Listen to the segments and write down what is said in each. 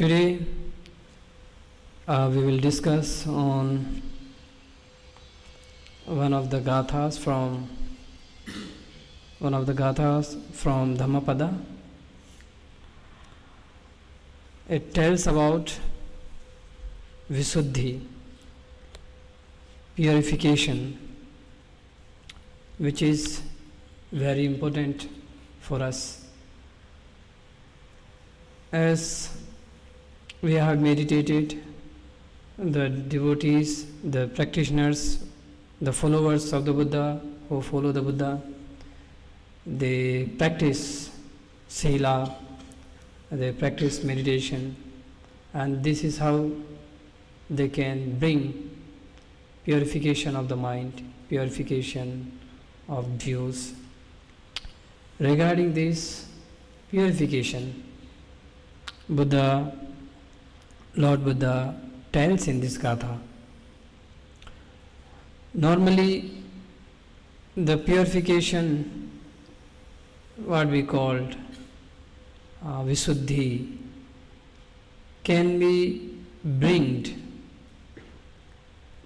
Today we will discuss on one of the gathas from Dhammapada. It tells about Visuddhi, purification, which is very important for us. As we have meditated, the devotees, the practitioners, the followers of the Buddha who follow the Buddha, they practice sila, they practice meditation, and this is how they can bring purification of the mind, purification of views. Regarding this purification, Lord Buddha tells in this gatha, normally the purification, what we called Visuddhi, can be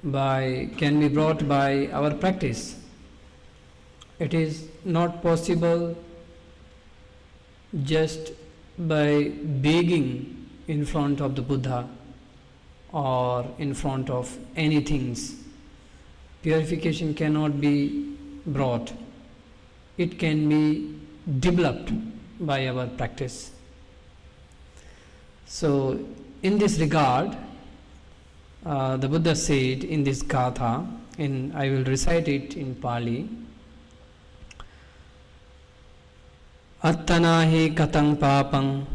brought by our practice. It is not possible just by begging in front of the Buddha or in front of any things. Purification cannot be brought. It can be developed by our practice. So in this regard, the Buddha said in this gatha, I will recite it in Pali, Attana hi katang papang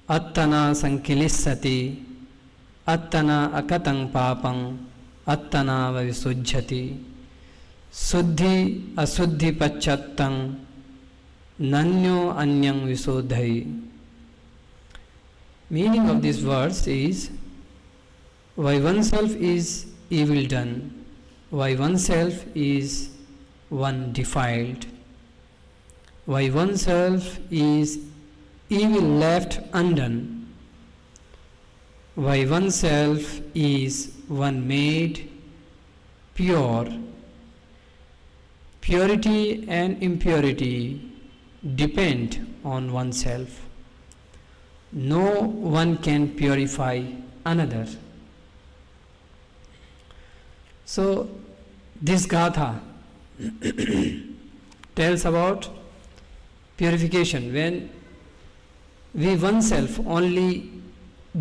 Attana sankilissati Attana akatang papang Attana vavisujjhati Suddhi asuddhi pachattang Nanyo anyang visodhai. Meaning of this verse is, why oneself is evil done, why oneself is one defiled, why oneself is evil left undone, why oneself is one made pure. Purity and impurity depend on oneself. No one can purify another. So this gatha tells about purification. When we oneself only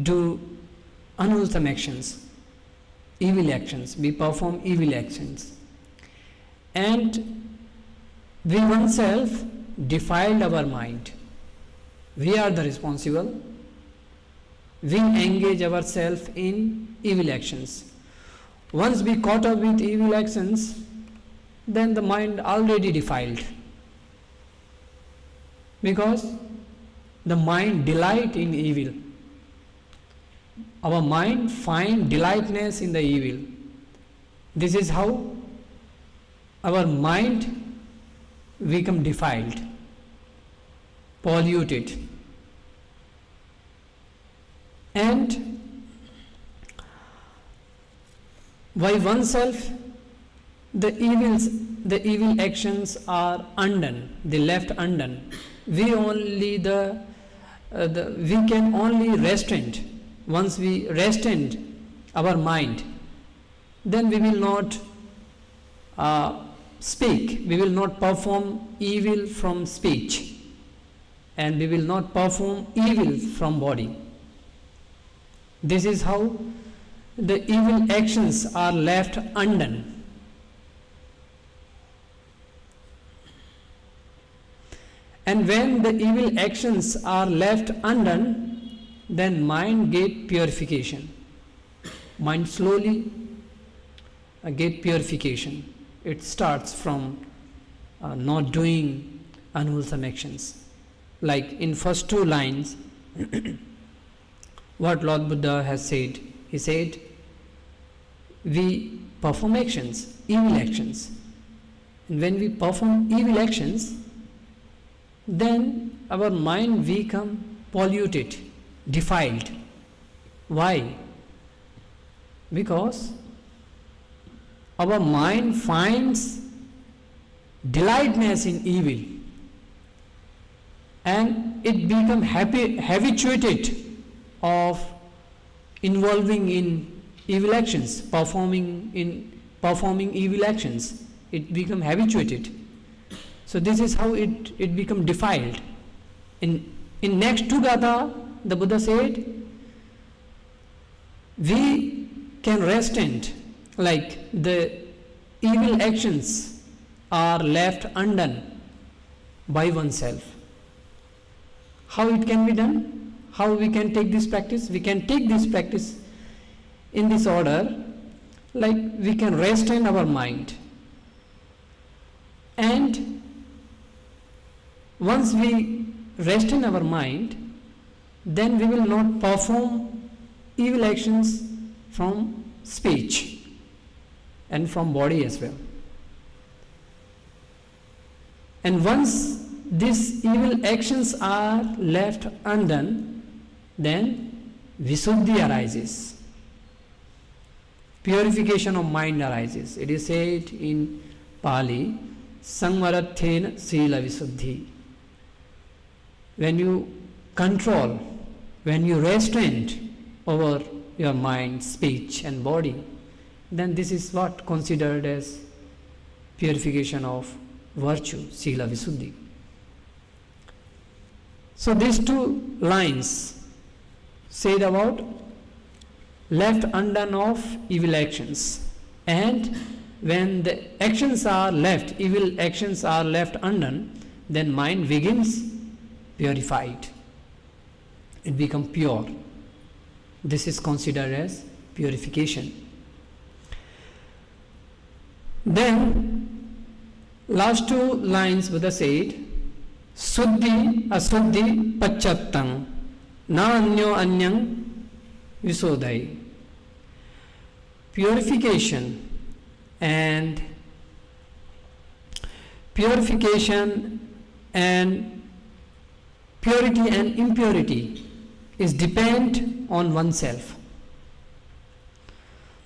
do unwholesome actions, evil actions, we perform evil actions, and we oneself defiled our mind. We are the responsible. We engage ourselves in evil actions. Once we caught up with evil actions, then the mind already defiled, because the mind delight in evil. Our mind find delightness in the evil. This is how our mind become defiled, polluted. And by oneself, the evil actions are undone, they left undone. We can only restrain. Once we restrain our mind, then we will not speak, we will not perform evil from speech, and we will not perform evil from body. This is how the evil actions are left undone. And when the evil actions are left undone, then mind get purification. Mind slowly get purification. It starts from not doing unwholesome actions. Like in first two lines, what Lord Buddha has said, he said, we perform actions, evil actions. And when we perform evil actions, then our mind become polluted, defiled. Why? Because our mind finds delightness in evil, and it becomes habituated of involving in evil actions, performing evil actions. It becomes habituated. So this is how it becomes defiled. In next two gatha, the Buddha said, we can restrain, like the evil actions are left undone by oneself. How it can be done? How we can take this practice? We can take this practice in this order, like we can restrain our mind, and once we restrain our mind, then we will not perform evil actions from speech and from body as well. And once these evil actions are left undone, then visuddhi arises. Purification of mind arises. It is said in Pali, samvarathena sila visuddhi. When you control, when you restrain over your mind, speech and body, then this is what considered as purification of virtue, sila visuddhi. So these two lines said about left undone of evil actions, and when the actions are left, evil actions are left undone, then mind begins purified. It becomes pure. This is considered as purification. Then last two lines Buddha said, Suddhi asuddhi pacchattam na anyo anyang visodhai. Purification and purity and impurity is depend on oneself.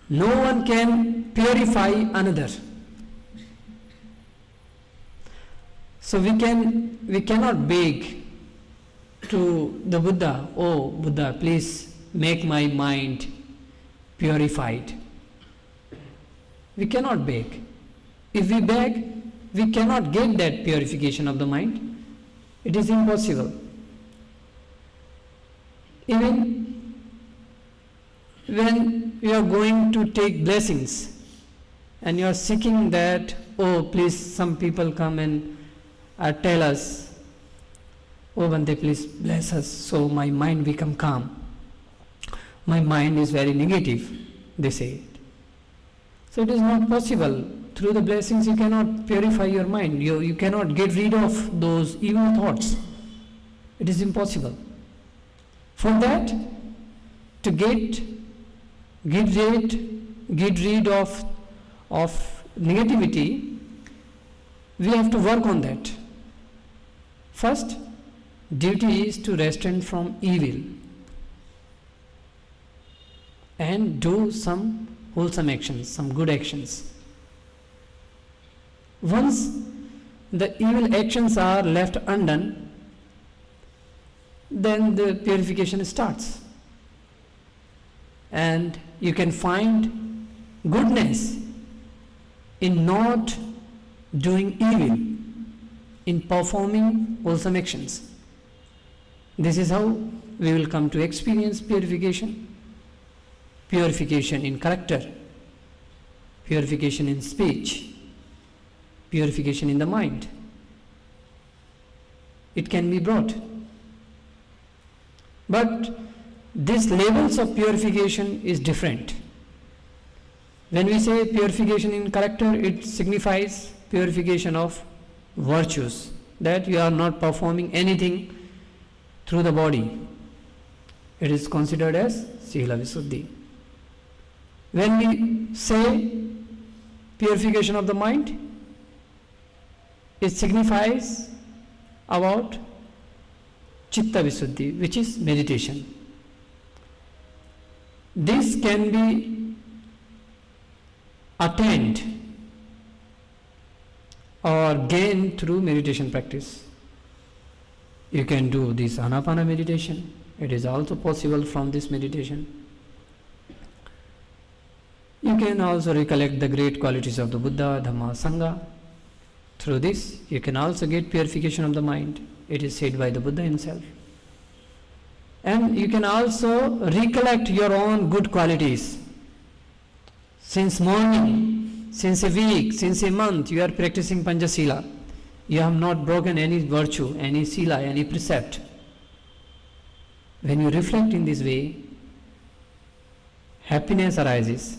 No one can purify another. So we cannot beg to the Buddha, oh Buddha, please make my mind purified. We cannot beg. If we beg, we cannot get that purification of the mind. It is impossible. Even when you are going to take blessings and you are seeking that, oh please, some people come and tell us, oh Bhante, please bless us so my mind become calm. My mind is very negative, they say. So it is not possible. Through the blessings you cannot purify your mind. You cannot get rid of those evil thoughts. It is impossible. For that, to get rid of negativity, we have to work on that. First, duty is to restrain from evil and do some wholesome actions, some good actions. Once the evil actions are left undone, then the purification starts. And you can find goodness in not doing evil, in performing wholesome actions. This is how we will come to experience purification. Purification in character, purification in speech, purification in the mind. It can be brought. But these levels of purification is different. When we say purification in character, it signifies purification of virtues, that you are not performing anything through the body. It is considered as Sila Visuddhi. When we say purification of the mind, it signifies about Chitta Visuddhi, which is meditation. This can be attained or gained through meditation practice. You can do this Anapana meditation. It is also possible from this meditation. You can also recollect the great qualities of the Buddha, Dhamma, Sangha. Through this, you can also get purification of the mind. It is said by the Buddha himself. And you can also recollect your own good qualities. Since morning, since a week, since a month, you are practicing Panchasila. You have not broken any virtue, any sila, any precept. When you reflect in this way, happiness arises,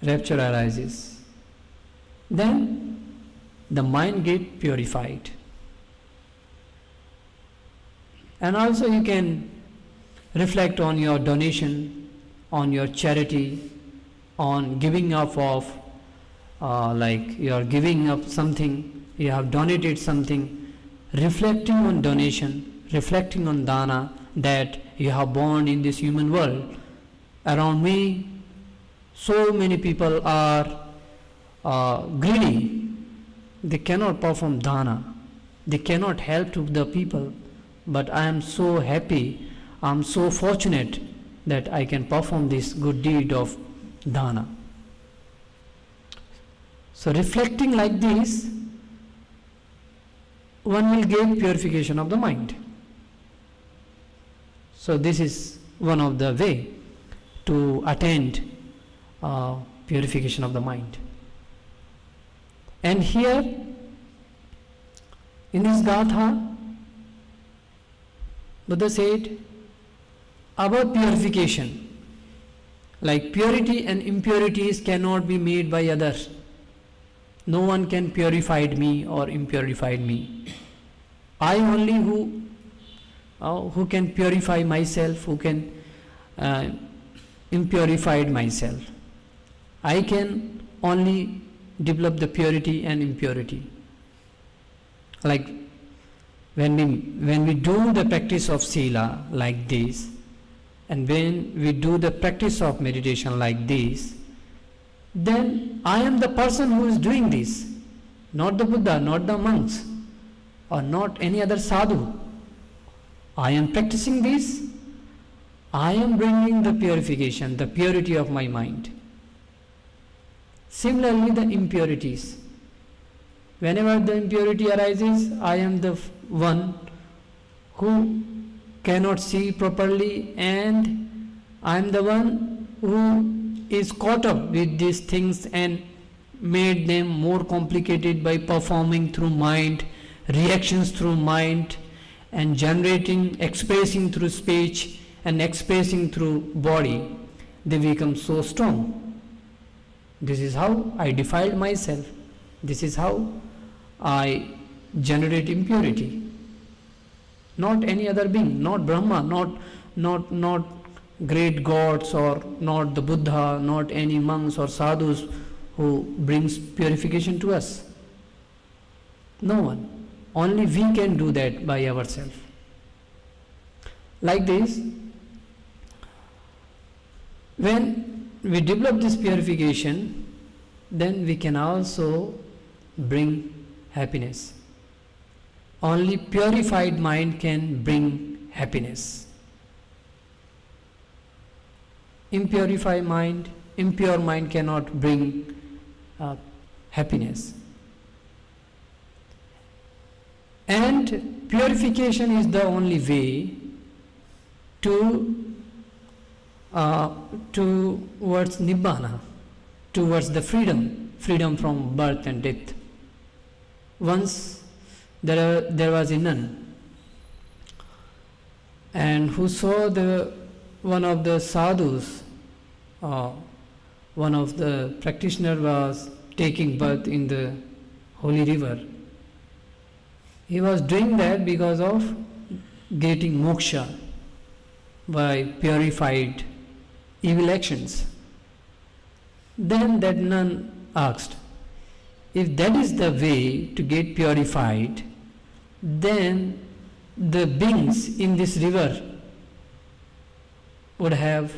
rapture arises. Then the mind gets purified. And also you can reflect on your donation, on your charity, on giving up of, like you are giving up something, you have donated something, reflecting on donation, reflecting on dana, that you have born in this human world. Around me, so many people are greedy. They cannot perform dana. They cannot help to the people. But I am so happy, I am so fortunate that I can perform this good deed of dana. So reflecting like this, one will gain purification of the mind. So this is one of the way to attain purification of the mind. And here in this Gatha, Buddha said about purification, like purity and impurities cannot be made by others. No one can purify me or impurified me. I only who can purify myself, who can impurify myself. I can only develop the purity and impurity. Like when we do the practice of sila like this, and when we do the practice of meditation like this, then I am the person who is doing this, not the Buddha, not the monks, or not any other sadhu. I am practicing this, I am bringing the purification, the purity of my mind. Similarly, the impurities. Whenever the impurity arises, I am the one who cannot see properly, and I am the one who is caught up with these things and made them more complicated by performing through mind, reactions through mind, and generating, expressing through speech and expressing through body. They become so strong. This is how I defiled myself. This is how I generate impurity. Not any other being, not Brahma, not great gods, or not the Buddha, not any monks or sadhus who brings purification to us. No one. Only we can do that by ourselves. Like this, when we develop this purification, then we can also bring happiness. Only purified mind can bring happiness. Impure mind cannot bring happiness. And purification is the only way towards Nibbana, towards the freedom from birth and death. Once there was a nun, and who saw one of the sadhus, one of the practitioners was taking birth in the holy river. He was doing that because of getting moksha by purified evil actions. Then that nun asked, if that is the way to get purified, then the beings in this river would have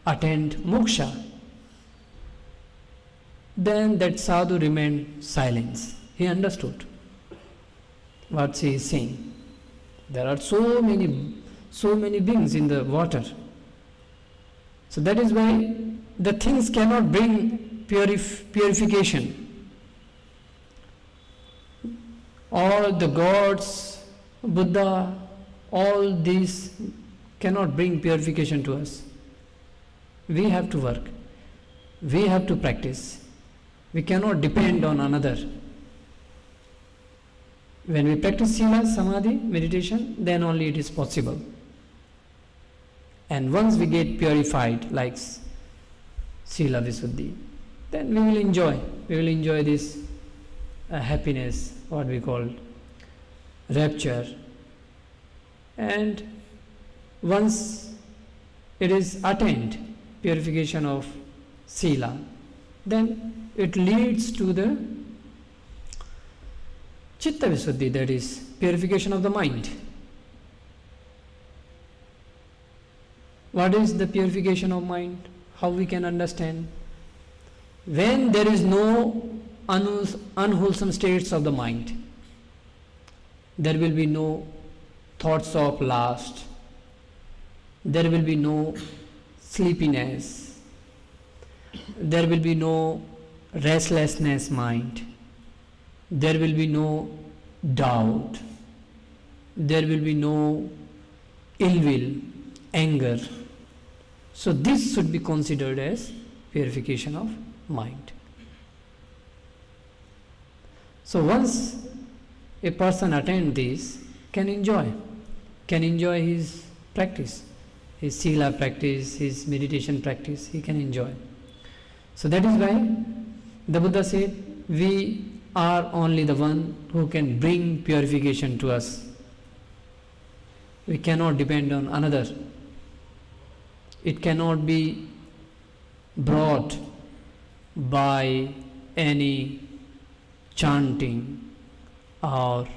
attained moksha. Then that sadhu remained silent. He understood what she is saying. There are so many beings in the water. So that is why the things cannot bring purification. All the gods, Buddha, all these cannot bring purification to us. We have to work. We have to practice. We cannot depend on another. When we practice sila, samadhi, meditation, then only it is possible. And once we get purified, like sila visuddhi, then we will enjoy. We will enjoy this happiness, what we call rapture. And once it is attained, purification of sila, then it leads to the chitta visuddhi, that is purification of the mind. What is the purification of mind? How we can understand? When there is no unwholesome states of the mind, there will be no thoughts of lust, there will be no sleepiness, there will be no restlessness mind, there will be no doubt, there will be no ill will, anger. So this should be considered as purification of mind. So once a person attains this, can enjoy his practice, his sila practice, his meditation practice, he can enjoy. So that is why the Buddha said, we are only the one who can bring purification to us. We cannot depend on another. It cannot be brought by any chanting or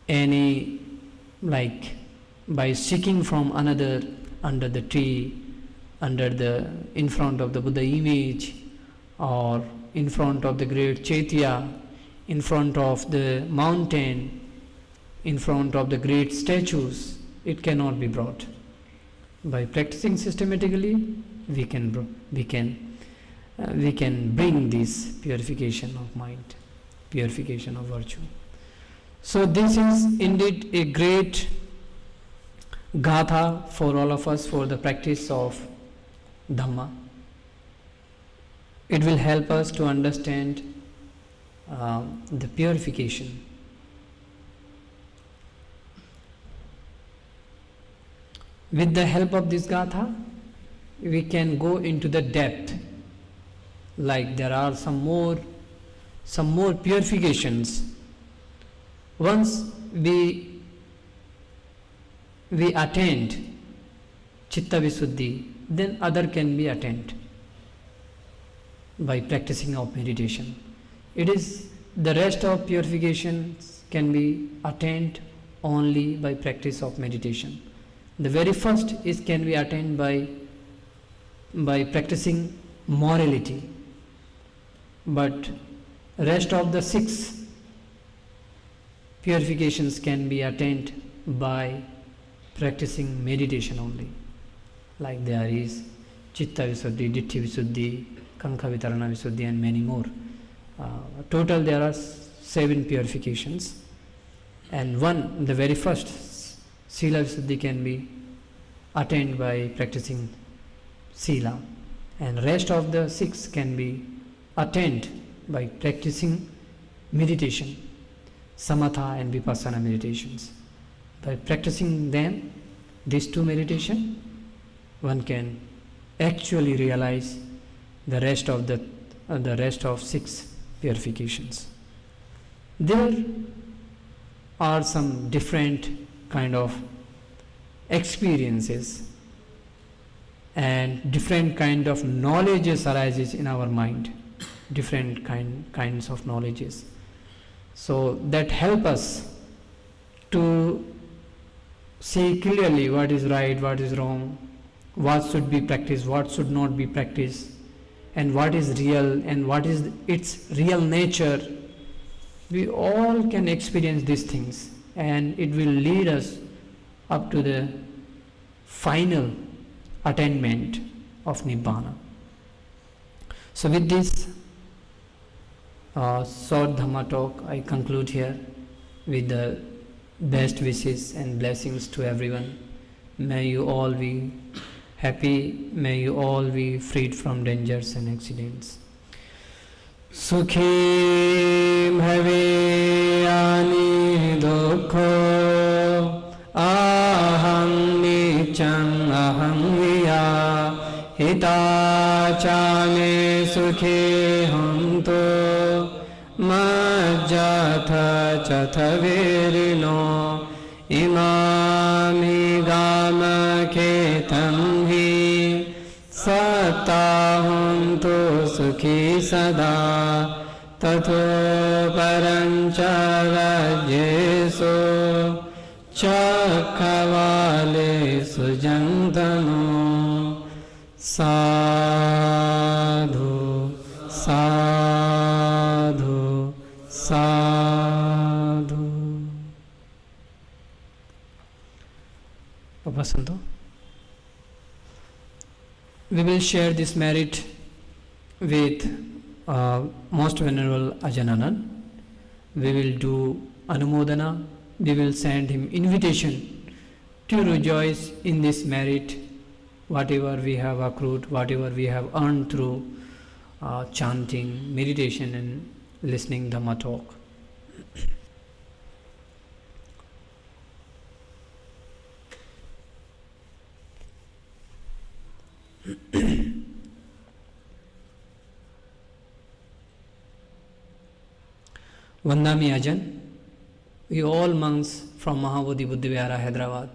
any, like by seeking from another under the tree, in front of the Buddha image, or in front of the great Chaitya, in front of the mountain, in front of the great statues. It cannot be brought. By practicing systematically, we can bring this purification of mind, purification of virtue. So this is indeed a great gatha for all of us for the practice of Dhamma. It will help us to understand the purification. With the help of this gatha, we can go into the depth. Like there are some more purifications. Once we attained chitta visuddhi, then other can be attained by practicing of meditation. It is the rest of purifications can be attained only by practice of meditation. The very first can be attained by practicing morality, but rest of the 6 purifications can be attained by practicing meditation only. Like there is chitta visuddhi, ditthi visuddhi, kankha vitarana visuddhi, and many more. Total there are 7 purifications, and the very first sila visuddhi can be attained by practicing sila, and rest of the 6 can be attained by practicing meditation, samatha and vipassana meditations. By practicing them, these 2 meditation, one can actually realize the rest of 6 purifications. There are some different kind of experiences and different kind of knowledges arises in our mind, different kinds of knowledges, so that help us to see clearly what is right, what is wrong, what should be practiced, what should not be practiced, and what is real and what is its real nature. We all can experience these things, and it will lead us up to the final attainment of Nibbana. So with this short Dhamma talk, I conclude here with the best wishes and blessings to everyone. May you all be happy, may you all be freed from dangers and accidents. Sukhi bhaveyani dukkho aham nichang aham viya hitachame sukhi hanto majjatha chatha virino imami gama ketam hi sattahuntu sukhi sada tato parancha rajyesu chakkavale sujantano sadhu sadhu sadhu. Vasanto, we will share this merit with Most Venerable Ajananand. We will do Anumodana. We will send him invitation to rejoice in this merit, whatever we have accrued, whatever we have earned through chanting, meditation and listening Dhamma talk. Vandami Ajan, we all monks from Mahabodhi Buddhavihara, Hyderabad,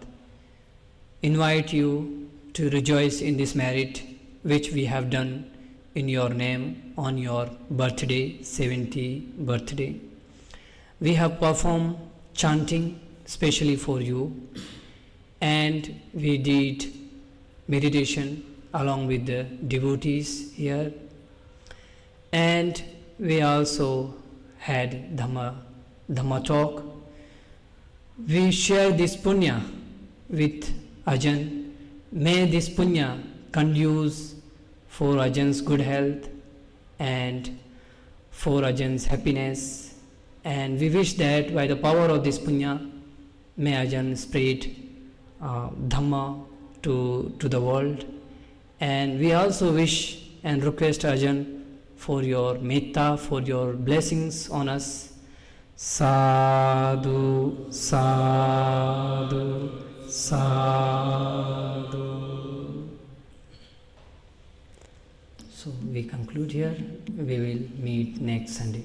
invite you to rejoice in this merit which we have done in your name on your birthday, 70th birthday. We have performed chanting specially for you, and we did meditation along with the devotees here, and we also had Dhamma talk. We share this punya with Ajan. May this punya conduce for Ajan's good health and for Ajan's happiness, and we wish that by the power of this punya, may Ajan spread Dhamma to the world. And we also wish and request Ajan for your metta, for your blessings on us. Sadhu, sadhu, sadhu. So we conclude here. We will meet next Sunday.